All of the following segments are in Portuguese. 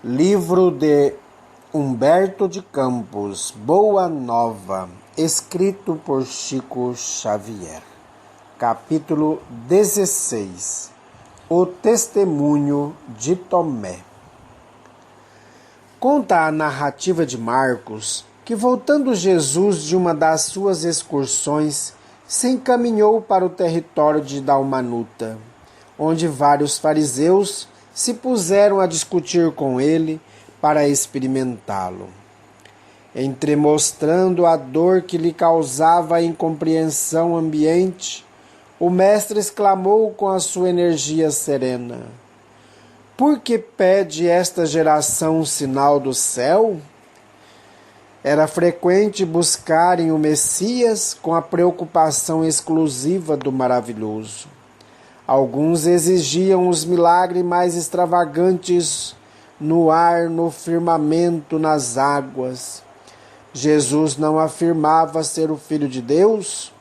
Livro de Humberto de Campos, Boa Nova, escrito por Chico Xavier. Capítulo 16. O testemunho de Tomé. Conta a narrativa de Marcos que, voltando Jesus de uma das suas excursões, se encaminhou para o território de Dalmanuta, onde vários fariseus se puseram a discutir com ele para experimentá-lo. Entremostrando a dor que lhe causava a incompreensão ambiente, o mestre exclamou com a sua energia serena: "Por que pede esta geração um sinal do céu?" Era frequente buscarem o Messias com a preocupação exclusiva do maravilhoso. Alguns exigiam os milagres mais extravagantes no ar, no firmamento, nas águas. Jesus não afirmava ser o Filho de Deus?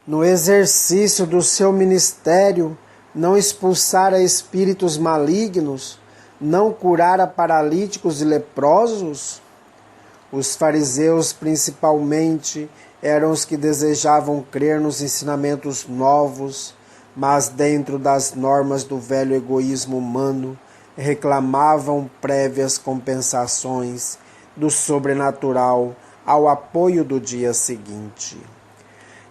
No exercício do seu ministério, não expulsara espíritos malignos? Não curara paralíticos e leprosos? Os fariseus, principalmente, eram os que desejavam crer nos ensinamentos novos, mas dentro das normas do velho egoísmo humano, reclamavam prévias compensações do sobrenatural ao apoio do dia seguinte.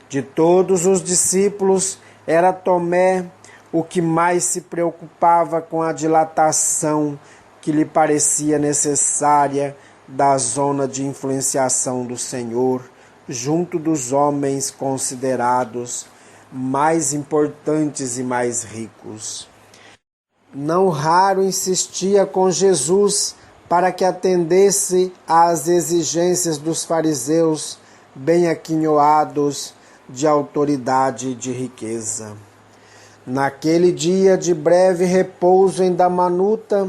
De todos os discípulos, era Tomé o que mais se preocupava com a dilatação que lhe parecia necessária da zona de influenciação do Senhor junto dos homens considerados mais importantes e mais ricos. Não raro insistia com Jesus para que atendesse às exigências dos fariseus bem aquinhoados de autoridade e de riqueza. Naquele dia de breve repouso em Dalmanuta,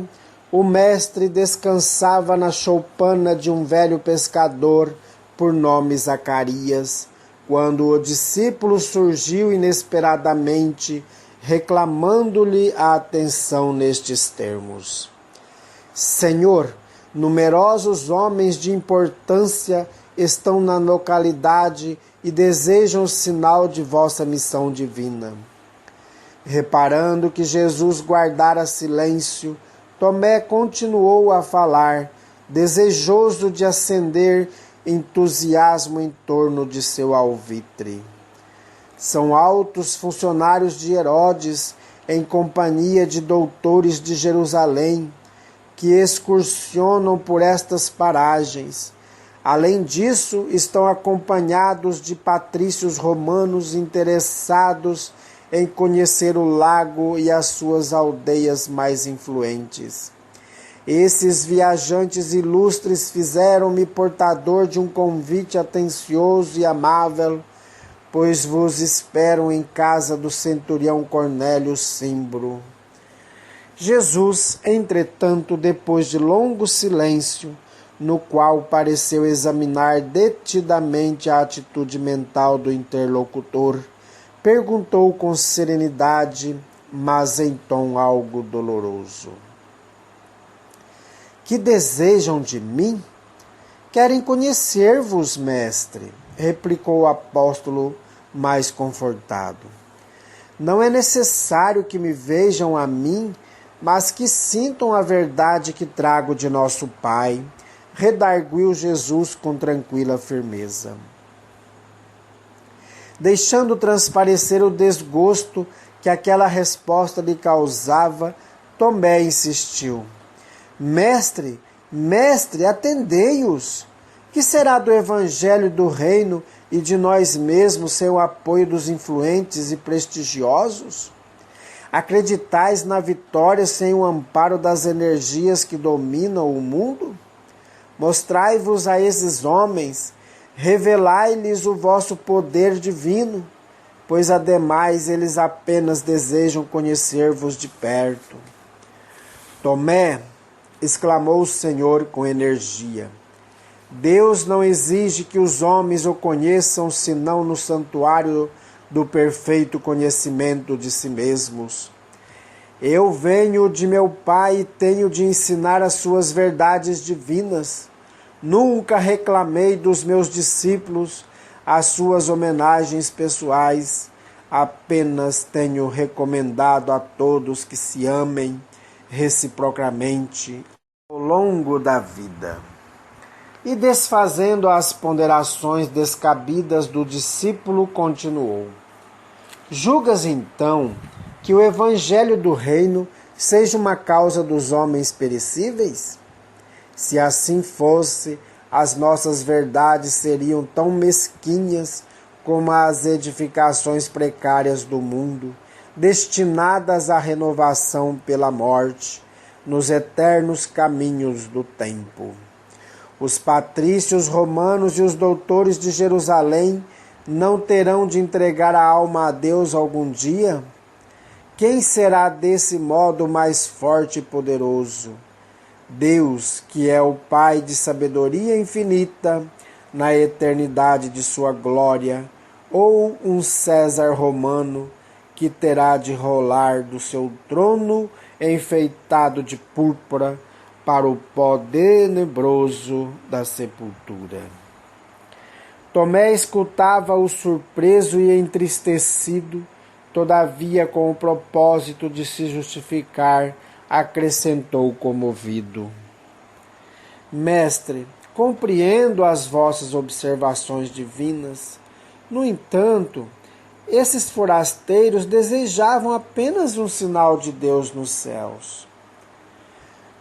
o mestre descansava na choupana de um velho pescador por nome Zacarias, quando o discípulo surgiu inesperadamente, reclamando-lhe a atenção nestes termos: "Senhor, numerosos homens de importância estão na localidade e desejam o sinal de vossa missão divina." Reparando que Jesus guardara silêncio, Tomé continuou a falar, desejoso de acender entusiasmo em torno de seu alvitre. São altos funcionários de Herodes, em companhia de doutores de Jerusalém, que excursionam por estas paragens. Além disso, estão acompanhados de patrícios romanos interessados em conhecer o lago e as suas aldeias mais influentes. Esses viajantes ilustres fizeram-me portador de um convite atencioso e amável, pois vos esperam em casa do centurião Cornélio Cimbro. Jesus, entretanto, depois de longo silêncio, no qual pareceu examinar detidamente a atitude mental do interlocutor, perguntou com serenidade, mas em tom algo doloroso: "Que desejam de mim?" "Querem conhecer-vos, mestre", replicou o apóstolo mais confortado. "Não é necessário que me vejam a mim, mas que sintam a verdade que trago de nosso Pai", redarguiu Jesus com tranquila firmeza. Deixando transparecer o desgosto que aquela resposta lhe causava, Tomé insistiu: Mestre, atendei-os! Que será do Evangelho do Reino e de nós mesmos sem o apoio dos influentes e prestigiosos? Acreditais na vitória sem o amparo das energias que dominam o mundo? Mostrai-vos a esses homens, revelai-lhes o vosso poder divino, pois ademais eles apenas desejam conhecer-vos de perto." "Tomé", exclamou o Senhor com energia, "Deus não exige que os homens o conheçam senão no santuário do perfeito conhecimento de si mesmos. Eu venho de meu Pai e tenho de ensinar as suas verdades divinas. Nunca reclamei dos meus discípulos as suas homenagens pessoais. Apenas tenho recomendado a todos que se amem reciprocamente ao longo da vida. E desfazendo as ponderações descabidas do discípulo, continuou: Julgas então que o evangelho do reino seja uma causa dos homens perecíveis? Se assim fosse, as nossas verdades seriam tão mesquinhas como as edificações precárias do mundo, destinadas à renovação pela morte, nos eternos caminhos do tempo. Os patrícios romanos e os doutores de Jerusalém não terão de entregar a alma a Deus algum dia? Quem será desse modo mais forte e poderoso? Deus, que é o Pai de sabedoria infinita, na eternidade de sua glória, ou um César romano que terá de rolar do seu trono enfeitado de púrpura para o pó tenebroso da sepultura. Tomé escutava-o surpreso e entristecido, todavia com o propósito de se justificar, acrescentou comovido: Mestre, compreendo as vossas observações divinas. No entanto, esses forasteiros desejavam apenas um sinal de Deus nos céus.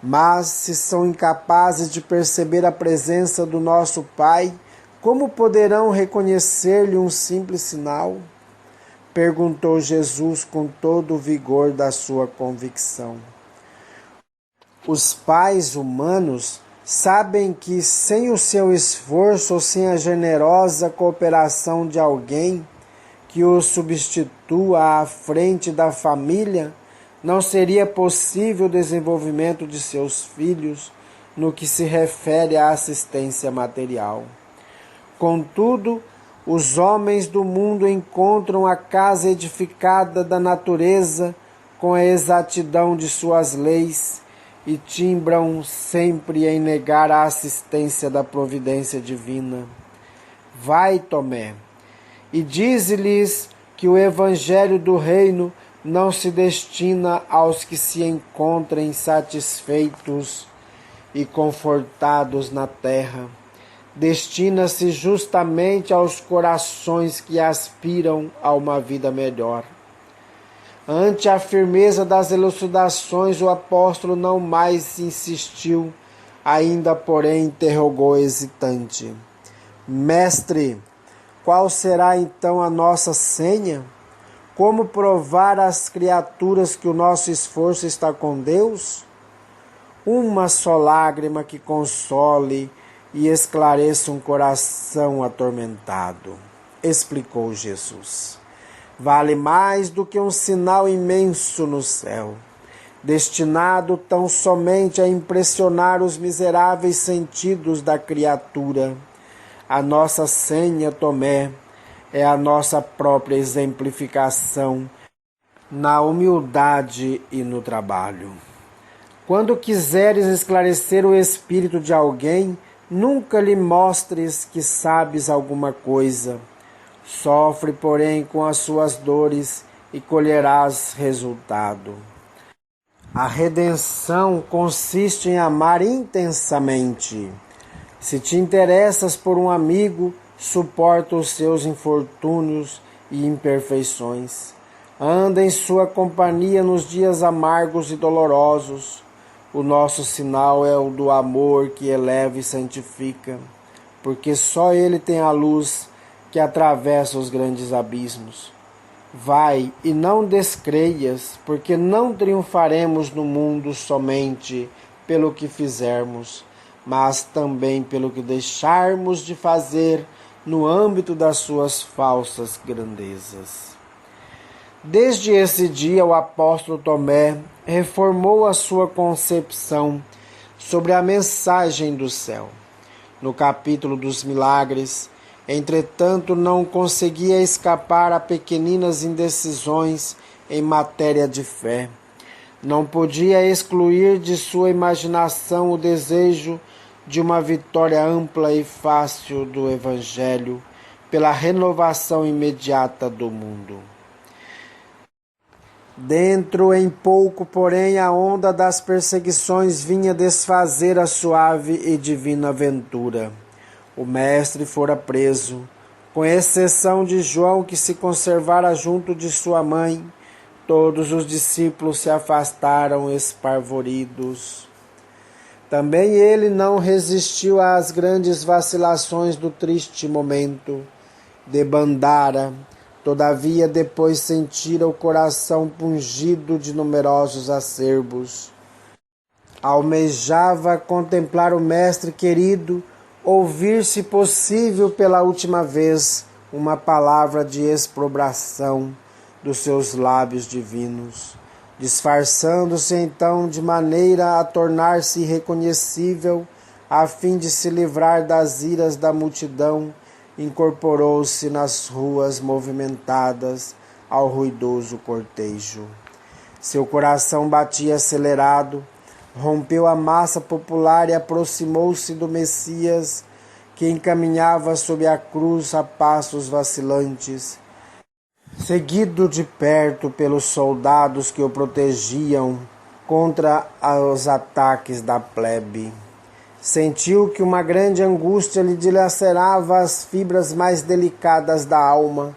Mas, se são incapazes de perceber a presença do nosso Pai, como poderão reconhecer-lhe um simples sinal? Perguntou Jesus com todo o vigor da sua convicção. Os pais humanos sabem que, sem o seu esforço ou sem a generosa cooperação de alguém que o substitua à frente da família, não seria possível o desenvolvimento de seus filhos no que se refere à assistência material. Contudo, os homens do mundo encontram a casa edificada da natureza com a exatidão de suas leis e timbram sempre em negar a assistência da providência divina. Vai, Tomé, e dize-lhes que o evangelho do reino não se destina aos que se encontrem satisfeitos e confortados na terra. Destina-se justamente aos corações que aspiram a uma vida melhor. Ante a firmeza das elucidações, o apóstolo não mais insistiu, ainda porém interrogou hesitante: Mestre, qual será então a nossa senha? Como provar às criaturas que o nosso esforço está com Deus? Uma só lágrima que console e esclareça um coração atormentado, explicou Jesus. Vale mais do que um sinal imenso no céu, destinado tão somente a impressionar os miseráveis sentidos da criatura. A nossa senha, Tomé, é a nossa própria exemplificação na humildade e no trabalho. Quando quiseres esclarecer o espírito de alguém, nunca lhe mostres que sabes alguma coisa. Sofre, porém, com as suas dores e colherás resultado. A redenção consiste em amar intensamente. Se te interessas por um amigo, suporta os seus infortúnios e imperfeições. Anda em sua companhia nos dias amargos e dolorosos. O nosso sinal é o do amor que eleva e santifica, porque só ele tem a luz que atravessa os grandes abismos. Vai e não descreias, porque não triunfaremos no mundo somente pelo que fizermos, mas também pelo que deixarmos de fazer no âmbito das suas falsas grandezas. Desde esse dia, o apóstolo Tomé reformou a sua concepção sobre a mensagem do céu. No capítulo dos milagres, entretanto, não conseguia escapar a pequeninas indecisões em matéria de fé. Não podia excluir de sua imaginação o desejo de uma vitória ampla e fácil do Evangelho pela renovação imediata do mundo. Dentro em pouco, porém, a onda das perseguições vinha desfazer a suave e divina aventura. O mestre fora preso, com exceção de João, que se conservara junto de sua mãe. Todos os discípulos se afastaram esparvoridos. Também ele não resistiu às grandes vacilações do triste momento. Debandara, todavia depois sentira o coração pungido de numerosos acervos. Almejava contemplar o mestre querido, ouvir, se possível, pela última vez, uma palavra de exprobração dos seus lábios divinos, disfarçando-se então de maneira a tornar-se irreconhecível, a fim de se livrar das iras da multidão, incorporou-se nas ruas movimentadas ao ruidoso cortejo. Seu coração batia acelerado, rompeu a massa popular e aproximou-se do Messias, que encaminhava sob a cruz a passos vacilantes, seguido de perto pelos soldados que o protegiam contra os ataques da plebe. Sentiu que uma grande angústia lhe dilacerava as fibras mais delicadas da alma,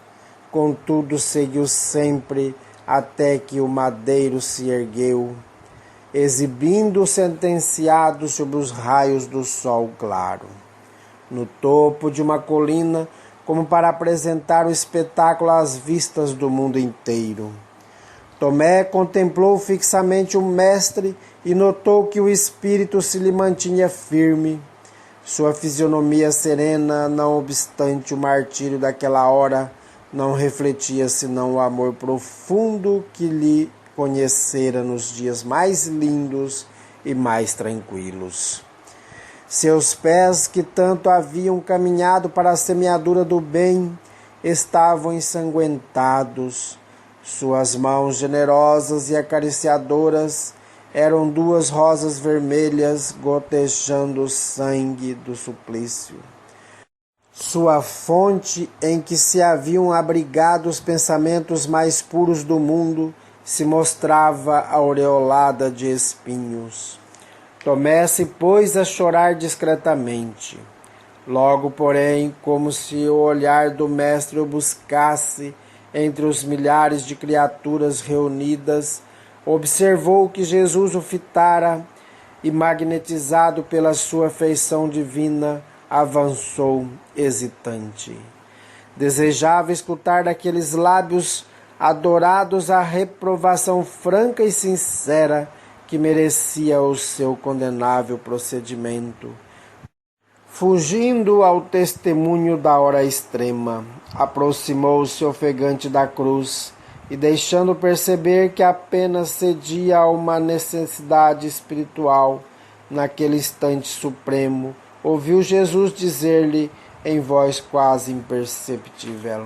contudo seguiu sempre até que o madeiro se ergueu, exibindo o sentenciado sob os raios do sol claro. No topo de uma colina, como para apresentar o espetáculo às vistas do mundo inteiro. Tomé contemplou fixamente o mestre e notou que o espírito se lhe mantinha firme. Sua fisionomia serena, não obstante o martírio daquela hora, não refletia senão o amor profundo que lhe conhecera nos dias mais lindos e mais tranquilos. Seus pés, que tanto haviam caminhado para a semeadura do bem, estavam ensanguentados. Suas mãos generosas e acariciadoras eram duas rosas vermelhas gotejando o sangue do suplício. Sua fonte, em que se haviam abrigado os pensamentos mais puros do mundo, se mostrava aureolada de espinhos. Tomé se pôs a chorar discretamente. Logo, porém, como se o olhar do mestre o buscasse entre os milhares de criaturas reunidas, observou que Jesus o fitara e, magnetizado pela sua feição divina, avançou hesitante. Desejava escutar daqueles lábios adorados a reprovação franca e sincera que merecia o seu condenável procedimento. Fugindo ao testemunho da hora extrema, aproximou-se ofegante da cruz e, deixando perceber que apenas cedia a uma necessidade espiritual, naquele instante supremo, ouviu Jesus dizer-lhe em voz quase imperceptível: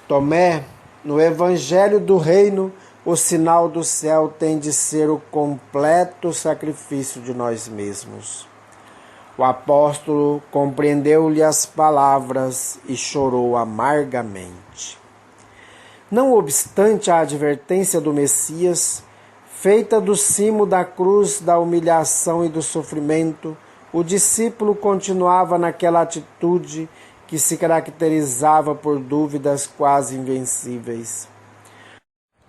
Tomé, no Evangelho do Reino, o sinal do céu tem de ser o completo sacrifício de nós mesmos. O apóstolo compreendeu-lhe as palavras e chorou amargamente. Não obstante a advertência do Messias, feita do cimo da cruz da humilhação e do sofrimento, o discípulo continuava naquela atitude que se caracterizava por dúvidas quase invencíveis.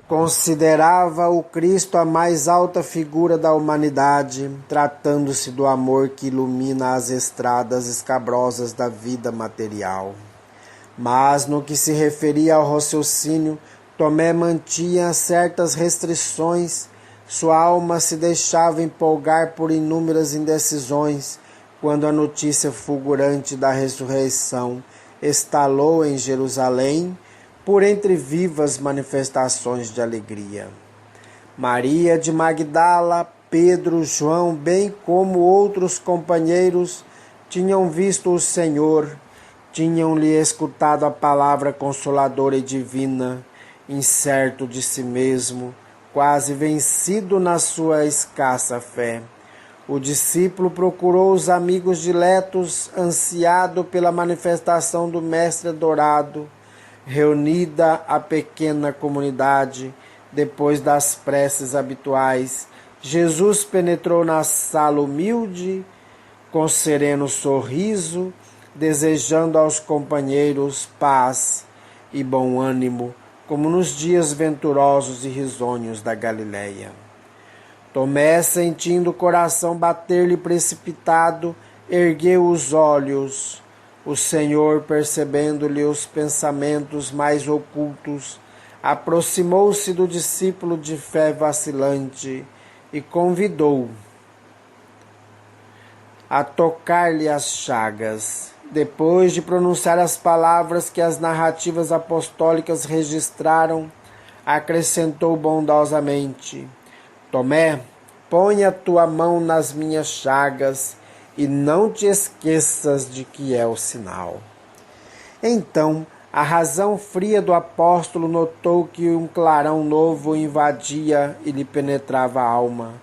Considerava o Cristo a mais alta figura da humanidade, tratando-se do amor que ilumina as estradas escabrosas da vida material. Mas, no que se referia ao raciocínio, Tomé mantinha certas restrições. Sua alma se deixava empolgar por inúmeras indecisões, quando a notícia fulgurante da ressurreição estalou em Jerusalém, por entre vivas manifestações de alegria. Maria de Magdala, Pedro, João, bem como outros companheiros, tinham visto o Senhor, tinham-lhe escutado a palavra consoladora e divina, incerto de si mesmo, quase vencido na sua escassa fé. O discípulo procurou os amigos diletos, ansiado pela manifestação do Mestre adorado. Reunida a pequena comunidade, depois das preces habituais, Jesus penetrou na sala humilde, com sereno sorriso, desejando aos companheiros paz e bom ânimo, como nos dias venturosos e risonhos da Galileia. Tomé, sentindo o coração bater-lhe precipitado, ergueu os olhos. O Senhor, percebendo-lhe os pensamentos mais ocultos, aproximou-se do discípulo de fé vacilante e convidou a tocar-lhe as chagas. Depois de pronunciar as palavras que as narrativas apostólicas registraram, acrescentou bondosamente: Tomé, põe a tua mão nas minhas chagas e não te esqueças de que é o sinal. Então, a razão fria do apóstolo notou que um clarão novo o invadia e lhe penetrava a alma.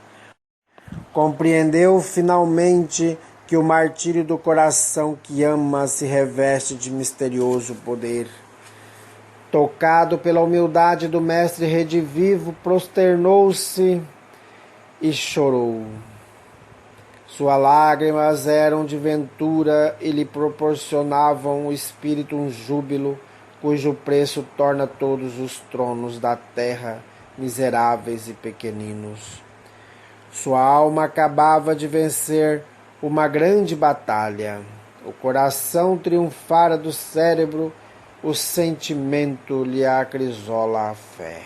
Compreendeu finalmente que o martírio do coração que ama se reveste de misterioso poder. Tocado pela humildade do mestre redivivo, prosternou-se e chorou. Suas lágrimas eram de ventura e lhe proporcionavam o espírito um júbilo, cujo preço torna todos os tronos da terra miseráveis e pequeninos. Sua alma acabava de vencer uma grande batalha. O coração triunfara do cérebro, o sentimento lhe acrisola a fé.